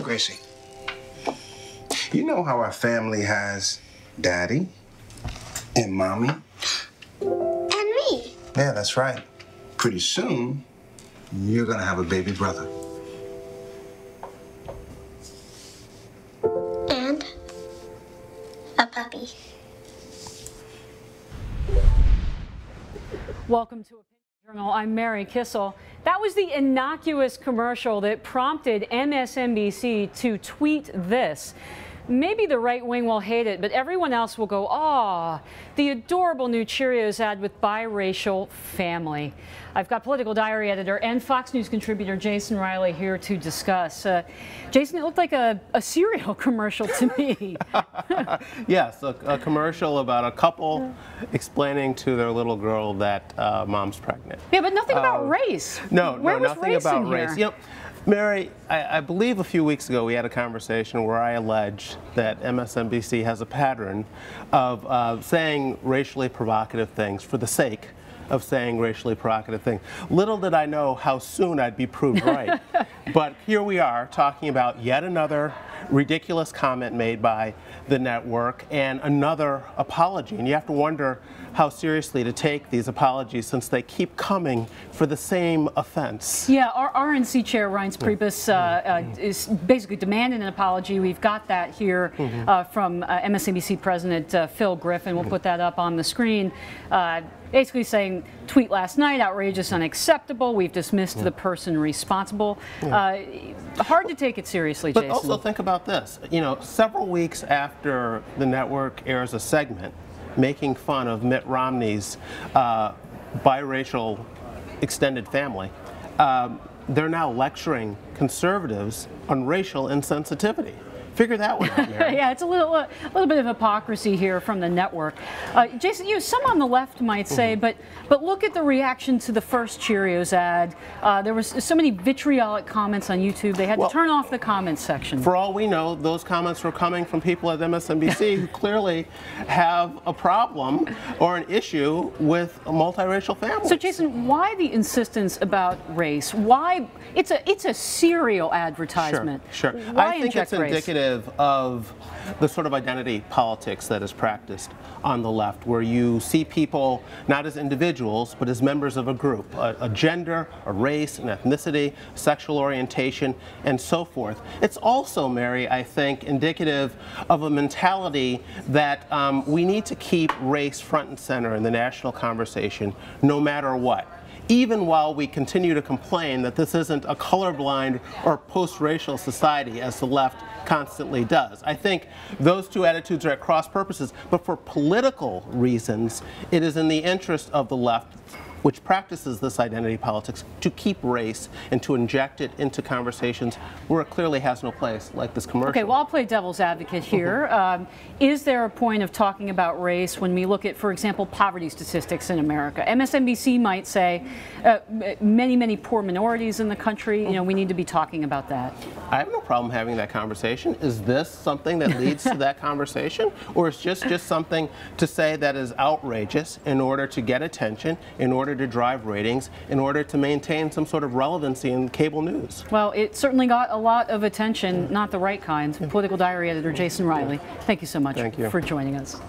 Gracie, you know how our family has daddy and mommy? And me. Yeah, that's right. Pretty soon, you're gonna have a baby brother. And a puppy. Welcome to Opinion Journal. I'm Mary Kissel. That was the innocuous commercial that prompted MSNBC to tweet this. Maybe the right wing will hate it, but everyone else will go, "Aw, the adorable new Cheerios ad with biracial family." I've got Political Diary editor and Fox News contributor Jason Riley here to discuss. Jason, it looked like a cereal commercial to me. Yes, a commercial about a couple explaining to their little girl that mom's pregnant. Yeah, but nothing about race. No, Where was nothing about race. Here? You know, Mary, I believe a few weeks ago we had a conversation where I alleged that MSNBC has a pattern of saying racially provocative things for the sake of saying racially provocative things. Little did I know how soon I'd be proved right. But here we are talking about yet another ridiculous comment made by the network and another apology. And you have to wonder how seriously to take these apologies since they keep coming for the same offense. Yeah, our RNC chair, Reince Priebus, is basically demanding an apology. We've got that here from MSNBC President Phil Griffin. We'll put that up on the screen. Basically saying, tweet last night, outrageous, unacceptable. We've dismissed the person responsible. Hard to take it seriously, But Jason. also think about this. You know, several weeks after the network airs a segment making fun of Mitt Romney's biracial extended family, they're now lecturing conservatives on racial insensitivity. Figure that one out, Mary. Yeah, it's a little bit of hypocrisy here from the network. Jason, some on the left might say, but look at the reaction to the first Cheerios ad. There was so many vitriolic comments on YouTube. They had to turn off the comments section. For all we know, those comments were coming from people at MSNBC who clearly have a problem or an issue with multiracial families. So, Jason, why the insistence about race? Why it's a cereal advertisement? Sure. Why I think it's indicative of the sort of identity politics that is practiced on the left, where you see people not as individuals, but as members of a group, a gender, a race, an ethnicity, sexual orientation, and so forth. It's also, Mary, I think, indicative of a mentality that we need to keep race front and center in the national conversation, no matter what. Even while we continue to complain that this isn't a colorblind or post-racial society, as the left constantly does. I think those two attitudes are at cross purposes, but for political reasons, it is in the interest of the left, which practices this identity politics, to keep race and to inject it into conversations where it clearly has no place, like this commercial. Okay, well, I'll play devil's advocate here. Is there a point of talking about race when we look at, for example, poverty statistics in America? MSNBC might say many poor minorities in the country. You know, we need to be talking about that. I have no problem having that conversation. Is this something that leads to that conversation? Or is just something to say that is outrageous in order to get attention, in order to drive ratings, in order to maintain some sort of relevancy in cable news? Well, it certainly got a lot of attention, not the right kind. Political Diary editor Jason Riley, thank you so much for joining us.